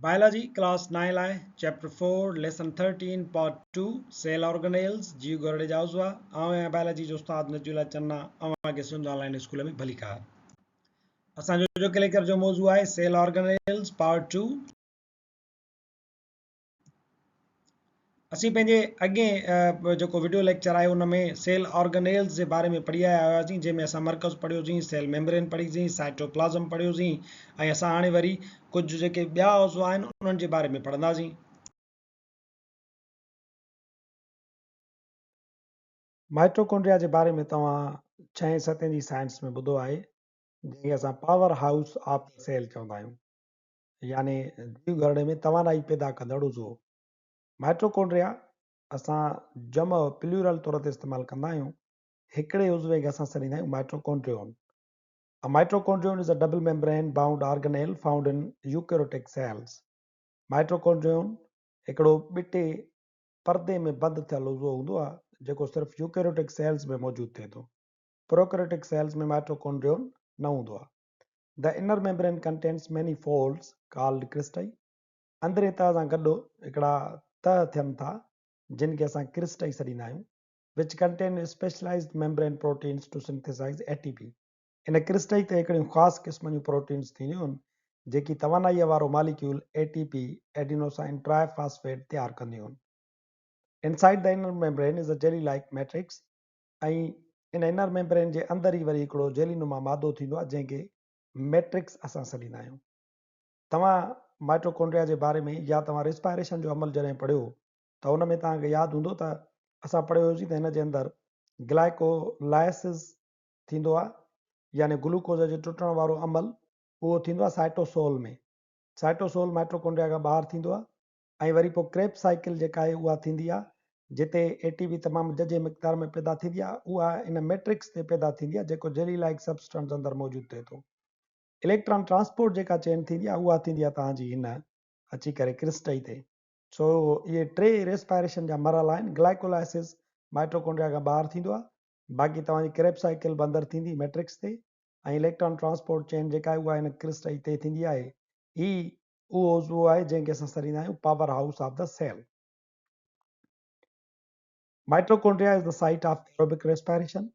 Biology Class 9 लाइ Chapter 4 Lesson 13 Part 2 Cell Organelles जीव गोरड़े जाउज़वा आऊं बायोलॉजी जो उस्ताद नजूला चन्ना अवां के सिंध ऑनलाइन स्कूल में भली कार असांजो जो लेक्चर जो मौजू आहे सेल ऑर्गेनेल्स पार्ट 2 असीं पंहिंजे अॻे जेको वीडियो लेक्चर आहे उन में सेल ऑर्गेनेल्स जे बारे में पढ़ी आया हुआसीं जंहिंमें असां मर्कज़ पढ़ियोसीं सेल मेम्ब्रेन पढ़ीसीं साइटोप्लाज़म पढ़ियोसीं ऐं असां हाणे वरी कुझु जेके ॿिया उज़व आहिनि उन्हनि जे बारे में पढ़ंदासीं। माइटोकॉन्ड्रिया जे बारे में तव्हां 6 7 जी साइंस में ॿुधो आहे जंहिंखे असां power house of the cell चवंदा आहियूं, यानी जीव घरड़े में तवानाई पैदा कंदड़ उज़ो। माइटोकॉन्ड्रिया असां जम प्लूरल तौर ते इस्तेमालु कंदा आहियूं। हिकिड़े उज़वे खे असां सॾींदा आहियूं माइटोकॉन्ड्रियोन। A mitochondrion is a double membrane bound organelle found in eukaryotic cells. माइटोकॉन्ड्रियोन हिकिड़ो ॿिटे परदे में बंदि थियल उज़ो हूंदो आहे जेको सिर्फ़ु यूकेरियोटिक सेल्स में मौजूदु थिए थो। प्रोकैरियोटिक सेल्स में माइटोकॉन्ड्रियोन न हूंदो आहे। The inner membrane contains many folds called cristae. अंदरे तह सां गॾु हिकिड़ा तह थियनि था जिन खे असां क्रिस्टाई सॾींदा आहियूं, which contain specialized membrane proteins to synthesize ATP. इन क्रिस्टाई ते हिकिड़ियूं ख़ासि क़िस्म जूं प्रोटीन्स थींदियूं आहिनि जेकी तवानाईअ वारो मालिक्यूल ATP एडिनोसाइन ट्राइफॉस्फेट तयारु कंदियूं आहिनि। Inside the inner membrane is a jelly like matrix, ऐं इन इनर मेम्ब्रेन जे अंदरि ई वरी हिकिड़ो जेलीनुमा मादो थींदो आहे जंहिंखे मैट्रिक्स असां सॾींदा आहियूं। तव्हां माइटोकॉन्ड्रिया जे बारे में या तव्हां रेस्पायरेशन जो अमल जॾहिं पढ़ियो त उन में तव्हांखे यादि हूंदो त असां पढ़ियोसीं त हिन जे अंदरि ग्लाइकोलाइसिस थींदो आहे, यानी ग्लूकोज जे टुटण वारो अमल उहो थींदो आहे साइटोसोल में। साइटोसोल माइटोकॉन्ड्रिया खां ॿाहिरि थींदो आहे ऐं वरी पोइ क्रेब साइकिल जेका आहे उहा थींदी आहे जिते ATP तमामु जजे मिक़दार में पैदा थींदी आहे, उहा इन मैट्रिक्स ते पैदा थींदी आहे जेको जेली लाइक सबस्टेंस अंदरि मौजूदु थिए थो। इलेक्ट्रॉन ट्रांसपोर्ट जेका चेन थींदी आहे उहा थींदी आहे तव्हांजी हिन अची करे क्रिस्टाई ते। सो इहे टे रेस्पायरेशन जा मरहला आहिनि। ग्लाइकोलाइसिस माइटोकॉन्ड्रिया खां ॿाहिरि थींदो आहे, बाक़ी तव्हांजी क्रेब साइकिल बि अंदरि थींदी मैट्रिक्स ते, ऐं इलेक्ट्रॉन ट्रांसपोर्ट चेन जेका आहे उहा हिन क्रिस्टाई ते थींदी आहे। ही उहो उज़वो आहे जंहिंखे असां सॾींदा आहियूं power house of the cell. Mitochondria is the site of aerobic respiration.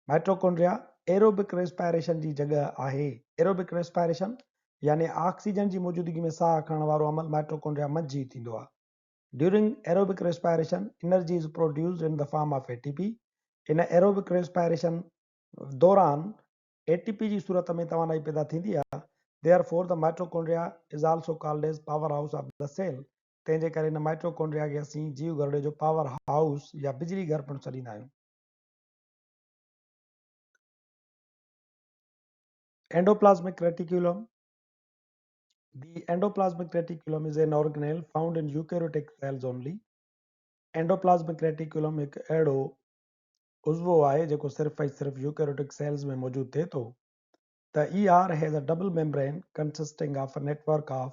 Mitochondria aerobic respiration जी जॻह आहे। एरोबिक रेस्पायरेशन यानी ऑक्सीजन जी मौजूदगी में साह खणण वारो अमल माइटोकॉन्ड्रिया मंझि ई थींदो आहे। During aerobic respiration energy is produced in the form of ATP। In aerobic respiration दौरान ATP जी सूरत में तवानाई पैदा थींदी आहे। Therefore the mitochondria is also called as powerhouse of the cell। तंहिंजे करे हिन माइटोकॉन्ड्रिया खे असीं जीव घरड़े जो पावर हाउस या बिजली घर पिणु सॾींदा आहियूं। Endoplasmic reticulum. The endoplasmic reticulum is an organelle found in eukaryotic cells only. Endoplasmic reticulum एक अहिड़ो उज़वो आहे जेको सिर्फ़ ऐं सिर्फ़ यूकेरियोटिक सेल्स में मौजूदु थिए थो। The ER has a double membrane consisting of a network of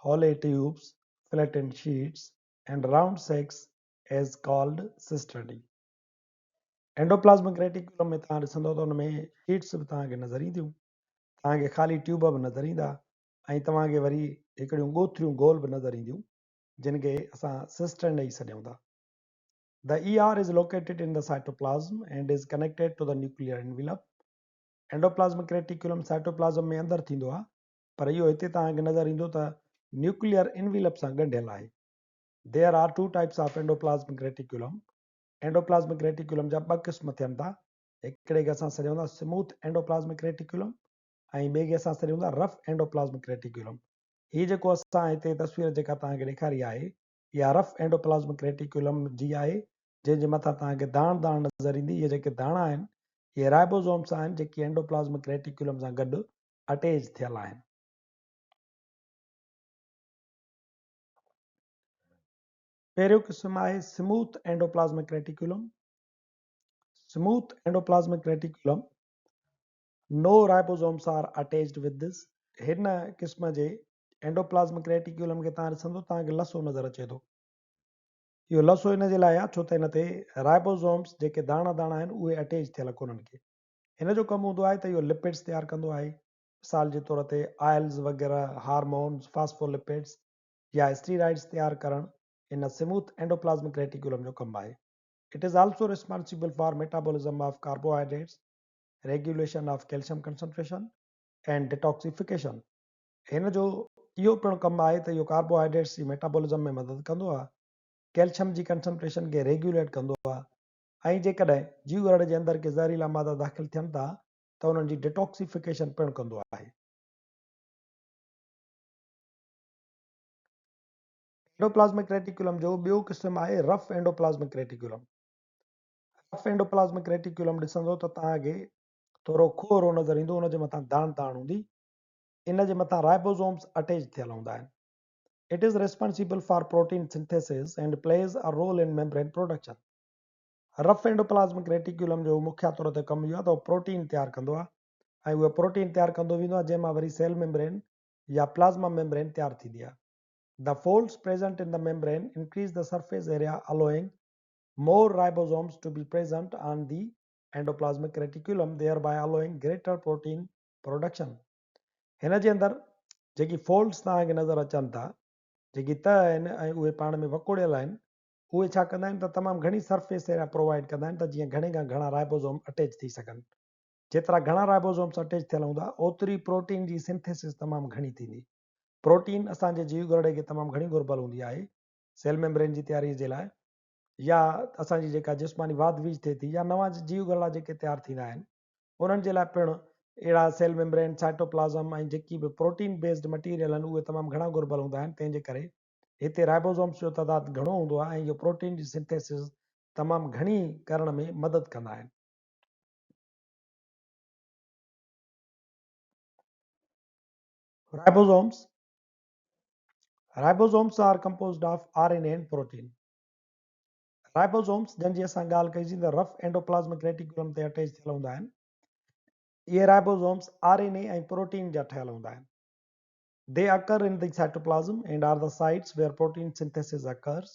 hollow tubes, flattened sheets, and round sacs as called cisternae. Endoplasmic reticulum में तव्हां ॾिसंदो त हुन में शीट्स बि तव्हांखे नज़र ईंदियूं, तव्हांखे ख़ाली ट्यूब बि नज़र ईंदा, ऐं तव्हांखे वरी हिकिड़ियूं ॻोथरियूं गोल बि नज़र ईंदियूं जिन खे असां सिस्टरनई सॾियूं था। The ER is located in the cytoplasm and is connected to the nuclear envelope. Endoplasmic reticulum cytoplasm में अंदरि थींदो आहे, पर इहो हिते तव्हांखे नज़र ईंदो त न्यूक्लियर इनवेलप सां ॻंढियल आहे। There are two types of endoplasmic reticulum। Endoplasmic reticulum जा ॿ क़िस्म थियनि था। हिकिड़े खे असां सॾियूं था स्मूथ एंडोप्लाज्मिक रेटिकुलम ऐं ॿिए खे असां सॾियूं था रफ एंडोप्लाज्मिक रेटिकुलम। हीअ जेको असां हिते तस्वीर जेका तव्हांखे ॾेखारी आहे इहा रफ एंडोप्लाज्मिक रेटिकुलम जी आहे, जंहिंजे मथां तव्हांखे दाण दाण नज़र ईंदी। इहे जेके दाणा आहिनि इहे राइबोसोम्स आहिनि जेकी एंडोप्लाज्मिक रेटिकुलम सां गॾु अटैच थियल आहिनि। पहिरियों क़िस्म आहे smooth endoplasmic reticulum. Smooth endoplasmic reticulum, no ribosomes are attached with this. हिन क़िस्म जे एंडोप्लाज्मिक रेटिकुलम खे तव्हां ॾिसंदो तव्हांखे लसो नज़र अचे थो। इहो लसो इन जे लाइ आहे छो त हिन ते राइबोसोम्स जेके दाणा दाणा आहिनि उहे अटैच थियल कोन्हनि खे। हिन जो कमु हूंदो आहे त इहो लिपिड्स तयारु कंदो आहे मिसाल जे तौर ते ऑयल्स वग़ैरह, हार्मोन्स, फास्फोलिपिड्स या स्टीराइड्स तैयार करणु इन स्मूथ एंडोप्लाज्मिक रेटिकुलम जो कमु आहे. It is also responsible for metabolism of carbohydrates, regulation of calcium concentration and detoxification. हिन जो इहो पिणु कमु आहे त इहो कार्बोहाइड्रेट्स जी मेटाबॉलिज़म में मदद कंदो आहे, कैल्शियम जी कंसंट्रेशन खे रेगुलेट कंदो आहे, ऐं जेकॾहिं जीव गरड़ जे अंदरि के ज़हरीला मादा दाख़िल थियनि था त उन्हनि जी डिटॉक्सिफिकेशन पिणु कंदो आहे. एंडोप्लाज्मिक रेटिकुलम जो ॿियो क़िस्म आहे rough endoplasmic reticulum. Rough endoplasmic reticulum ॾिसंदो त तव्हांखे थोरो खोरो नज़र ईंदो, हुनजे मथां दाण हूंदी, इन जे मथां राइबोसोम्स अटैच थियल हूंदा आहिनि. It is responsible for protein synthesis and plays a role in membrane production. Rough endoplasmic reticulum जो मुख्य तौर ते कमु इहो आहे त उहो प्रोटीन तयारु कंदो आहे, ऐं उहो प्रोटीन तयारु कंदो वेंदो आहे जंहिंमां वरी सेल मेम्ब्रेन या प्लाज़्मा मेम्ब्रेन तयारु थींदी आहे. The folds present in the membrane increase the surface area, allowing more ribosomes to be present on the endoplasmic reticulum, thereby allowing greater protein production. हिन जे अंदरि जेकी फोल्ड्स तव्हांखे नज़र अचनि था, जेकी तह आहिनि ऐं उहे पाण में वकोड़ियल आहिनि, उहे छा कंदा आहिनि त तमामु घणी सरफेस एरिया प्रोवाइड कंदा आहिनि त जीअं घणे खां घणा राइबोसोम अटैच थी सघनि. जेतिरा घणा राइबोसोम्स अटैच थियल हूंदा, ओतिरी प्रोटीन जी सिंथेसिस तमामु घणी थींदी. प्रोटीन असांजे जीव गरड़े खे तमामु घणी घुर्बल हूंदी आहे सेल मेम्ब्रेन जी तयारी जे लाइ, या असांजी जेका जिस्मानी वाध वीज थिए थी, या नवां जीव गरड़ा जेके तयारु थींदा आहिनि उन्हनि जे लाइ पिणु अहिड़ा सेल मेम्ब्रेन, साइटोप्लाज़म ऐं जेकी बि प्रोटीन बेस्ड मटीरियल आहिनि उहे तमामु घणा घुर्बल हूंदा आहिनि. तंहिंजे करे हिते राइबोसोम्स जो तइदादु घणो हूंदो आहे ऐं इहो प्रोटीन जी सिंथेसिस तमामु घणी करण में मदद कंदा आहिनि. Ribosomes are composed of RNA and protein. Ribosomes जंहिंजी असां ॻाल्हि कईसीं त रफ एंडोप्लाज्मिक रेटिकुलम ते अटैच थियल हूंदा आहिनि. इहे राइबोसोम्स RNA ऐं प्रोटीन जा ठहियल हूंदा आहिनि. They occur in the cytoplasm and are the sites where protein synthesis occurs.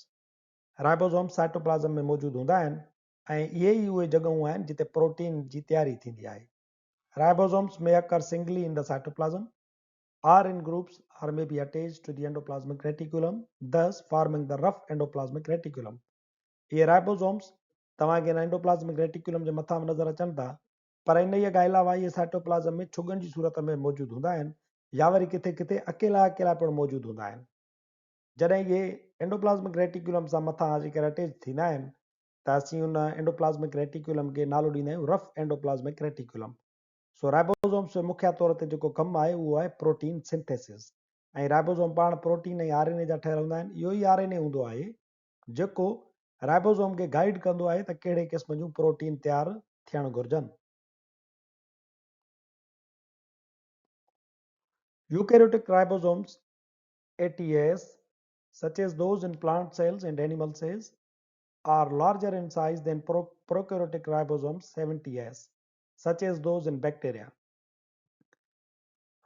Ribosomes cytoplasm में मौजूदु हूंदा आहिनि ऐं इहे ई उहे जॻहूं आहिनि जिते प्रोटीन जी तयारी थींदी आहे. Ribosomes may occur singly in the cytoplasm or in groups or may be attached to the endoplasmic reticulum, thus forming the rough endoplasmic reticulum. इहे राइबोसोम्स तव्हांखे हिन एंडोप्लाज्मिक रेटिकुलम जे मथां नज़र अचनि था, पर इन ई खां अलावा इहे साइटोप्लाज़म में छुगनि जी सूरत में मौजूदु हूंदा आहिनि, या वरी किथे किथे अकेला पिणु मौजूदु हूंदा आहिनि. जॾहिं इहे एंडोप्लाज्मिक रेटिकुलम सां मथां अची करे अटैच थींदा आहिनि त असीं उन एंडोप्लाज्मिक रेटिकुलम खे नालो ॾींदा आहियूं रफ एंडोप्लाज्मिक रेटिकुलम. सो राइबोसोम्स जो मुख्य तौर ते जेको कमु आहे उहो आहे प्रोटीन सिंथेसिस, ऐं राइबोसोम पाण प्रोटीन ऐं RNA जा ठहियल हूंदा आहिनि. इहो ई RNA हूंदो आहे जेको राइबोसोम खे गाइड कंदो आहे त कहिड़े क़िस्म जूं प्रोटीन तयारु थियणु घुरजनि. Eukaryotic ribosomes ATAs, such as those in plant cells and animal cells, are larger in size than prokaryotic ribosomes 70S, such as those in bacteria.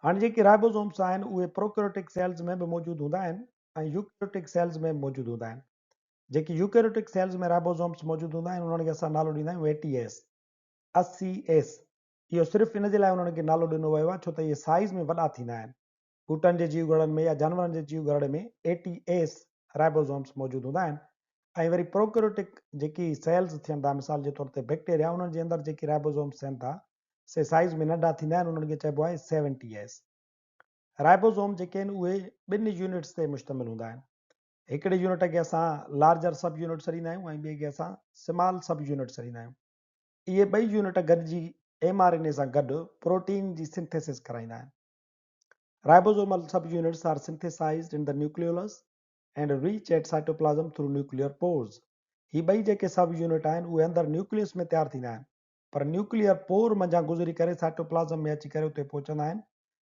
हाणे जेके राइबोसोम्स आहिनि उहे प्रोकैरियोटिक सेल्स में बि मौजूदु हूंदा आहिनि ऐं यूकैरियोटिक सेल्स में मौजूदु हूंदा आहिनि. जेके यूकैरियोटिक सेल्स में राइबोसोम्स मौजूदु हूंदा आहिनि उन्हनि खे असां नालो ॾींदा आहियूं ATS, 80S. इहो सिर्फ़ु इन जे लाइ उन्हनि खे नालो ॾिनो वियो आहे छो त इहे साइज़ में वॾा थींदा आहिनि. ॿूटनि जे जीव गड़नि में या जानवरनि जे जीव गड़ में ATS राइबोसोम्स मौजूदु हूंदा आहिनि. ऐं वरी प्रोकैरियोटिक जेकी सेल्स थियनि था, मिसाल जे तौर ते बैक्टीरिया, उन्हनि जे अंदरि जेके राइबोसोम्स थियनि था से साइज़ में नंढा थींदा आहिनि, उन्हनि खे चइबो आहे 70S. राइबोसोम जेके आहिनि उहे ॿिनि यूनिट्स ते मुश्तमिल हूंदा आहिनि. हिकिड़े यूनिट खे असां लार्जर सब यूनिट सॾींदा आहियूं ऐं ॿिए खे असां स्मॉल सब यूनिट सॾींदा आहियूं. इहे ॿई यूनिट गॾिजी mRNA सां गॾु प्रोटीन जी सिंथेसिस कराईंदा आहिनि. Ribosomal subunits are synthesized in the nucleolus and reach at cytoplasm through nuclear pores. ही ॿई जेके सब यूनिट आहिनि उहे अंदरि न्यूक्लियस में तयारु थींदा आहिनि, पर न्यूक्लियर पोर मंझां गुज़री करे साइटोप्लाज़म में अची करे उते पहुचंदा आहिनि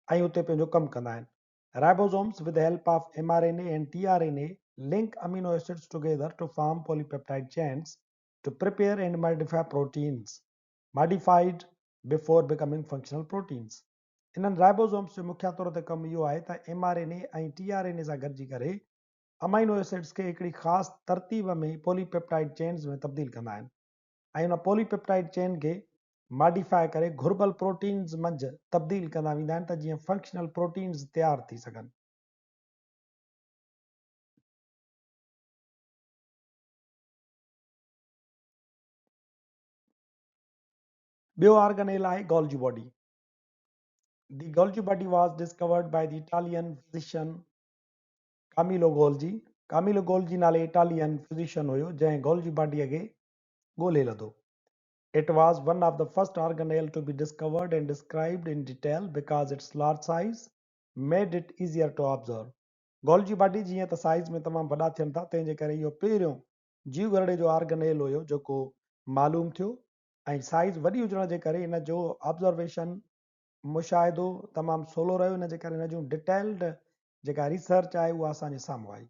ऐं उते पंहिंजो कमु कंदा आहिनि. Ribosomes with the help of mRNA and tRNA link amino acids together to form polypeptide chains to prepare and modify proteins modified before becoming functional proteins. इन्हनि राइबोसोम्स जो मुख्य तौर ते कमु इहो आहे त mRNA ऐं tRNA सां गॾिजी करे अमाइनो एसिड्स खे हिकिड़ी ख़ासि तरतीब में पॉलीपेप्टाइड चेन्स में तब्दील कंदा आहिनि ऐं उन पॉलीपेप्टाइड चेन खे मॉडिफाई करे घुर्बल प्रोटीन्स मंझि तब्दील कंदा वेंदा आहिनि त जीअं फंक्शनल प्रोटीन्स तयारु थी सघनि। ॿियो ऑर्गेनेल आहे Golgi body. The Golgi body was discovered by the Italian physician Camillo Golgi. Camillo Golgi नाले इटालियन फिजिशियन हुयो जंहिं गोल्जी बॉडीअ खे ॻोल्हे लधो। It was one of the first organelle to be discovered and described in detail because its large size made it easier to observe. Golgi body जीअं त size में तमामु वॾा थियनि था तंहिंजे करे इहो पहिरियों जीव गरड़े जो ऑर्गेनेल हुयो जेको मालूम थियो ऐं साइज़ वॾी हुजण जे करे इन जो ऑब्जर्वेशन मुशाहिदो तमामु सवलो रहियो। इन जे करे इन जूं डिटेल्ड जेका रिसर्च आहे उहा असांजे साम्हूं आई।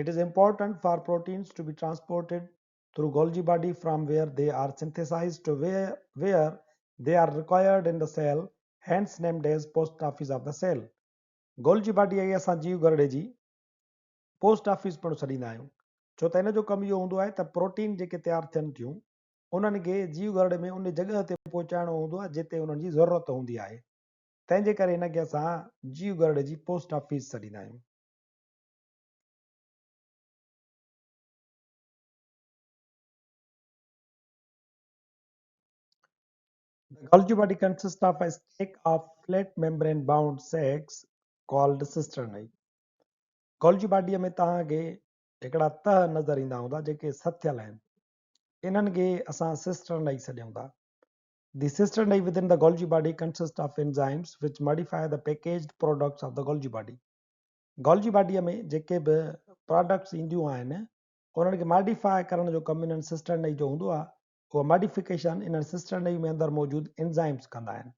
It is important for proteins to be transported through Golgi body from where they are synthesized to where they are required in the cell, hence named as post office of the cell. Golgi body आहे असां जीव गरड़े जी post office पिणु छॾींदा आहियूं, छो त इन जो कमु इहो हूंदो आहे त प्रोटीन जेके तयारु थियनि थियूं उन्हनि खे जीव गरड़े में उन जॻह ते पहुचाइणो हूंदो आहे जिते उन्हनि जी ज़रूरत हूंदी आहे, तंहिंजे करे हिनखे असां जीव गरड़े जी पोस्ट ऑफिस छॾींदा आहियूं। The Golgi body consists of a stack of flat membrane bound sacs called cisternae. Golgi body में तव्हांखे हिकिड़ा तह नज़र ईंदा हूंदा जेके सथियल आहिनि, इन्हनि खे असां सिस्टरनाई सॾियूं था। The cisternae within the Golgi body consist of enzymes which modify the packaged products of the Golgi body. Golgi body में जेके बि प्रोडक्ट्स ईंदियूं आहिनि उन्हनि खे मॉडिफाई करण जो कमु इन्हनि सिस्टरनाई जो हूंदो आहे। उहा मॉडिफिकेशन इन्हनि सिस्टरनाई में अंदरि मौजूदु एंजाइम्स कंदा आहिनि।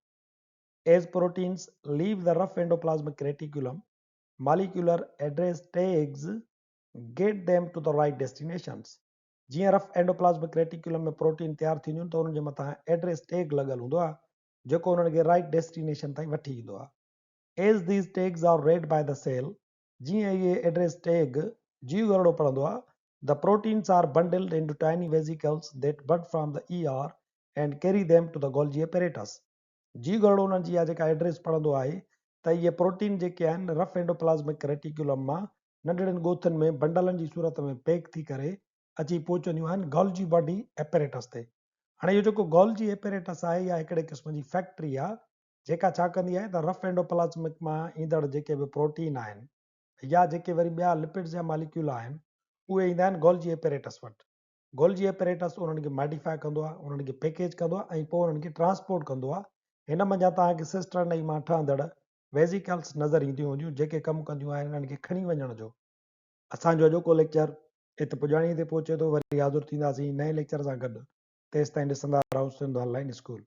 As proteins leave the rough endoplasmic reticulum, molecular address tags get them to the right destinations. जीअं रफ एंडोप्लाज्मिक रेटिकुलम में प्रोटीन तयारु थींदियूं त उन्हनि जे मथां एड्रेस टैग लॻल हूंदो आहे जेको उन्हनि खे राइट डेस्टिनेशन ताईं वठी ईंदो आहे। As these tags are read by the cell, जीअं इहे एड्रेस टैग जीव गरड़ो पढ़ंदो आहे, the proteins are bundled into tiny vesicles that bud from the ER and carry them to the Golgi apparatus. जीव गरड़ो उन्हनि जी इहा जेका एड्रेस पढ़ंदो आहे त इहे प्रोटीन जेके आहिनि रफ एंडोप्लाज्मिक रेटिकुलम मां नंढड़नि ॻोथनि में बंडलनि जी सूरत में पैक थी करे अची पहुचंदियूं आहिनि गोल्जी बॉडी एपेरेटस ते। हाणे इहो जेको गोल्जी एपेरेटस आहे इहा हिकिड़े क़िस्म जी फैक्ट्री आहे जेका छा कंदी आहे त रफ एंडोप्लाज्मिक मां ईंदड़ जेके बि प्रोटीन आहिनि या जेके वरी ॿिया लिपिड्स जा मॉलिक्यूल आहिनि उहे ईंदा आहिनि गोल्जी एपेरेटस वटि। गोल्जी एपेरेटस उन्हनि खे मॉडिफाई कंदो आहे, उन्हनि खे पैकेज कंदो आहे ऐं पोइ उन्हनि खे ट्रांसपोर्ट कंदो आहे। हिन मंझां तव्हांखे सिस्टरनाई मां ठहंदड़ वेजिकल्स नज़र ईंदियूं हूंदियूं जेके कमु कंदियूं आहिनि इन्हनि खे खणी वञण जो। असांजो अॼोको लेक्चर हिते पुॼाणी ते पहुचे थो, वरी हाज़ुर थींदासीं नए लेक्चर सां गॾु। तेसिताईं ॾिसंदा रहो सिंध ऑनलाइन स्कूल।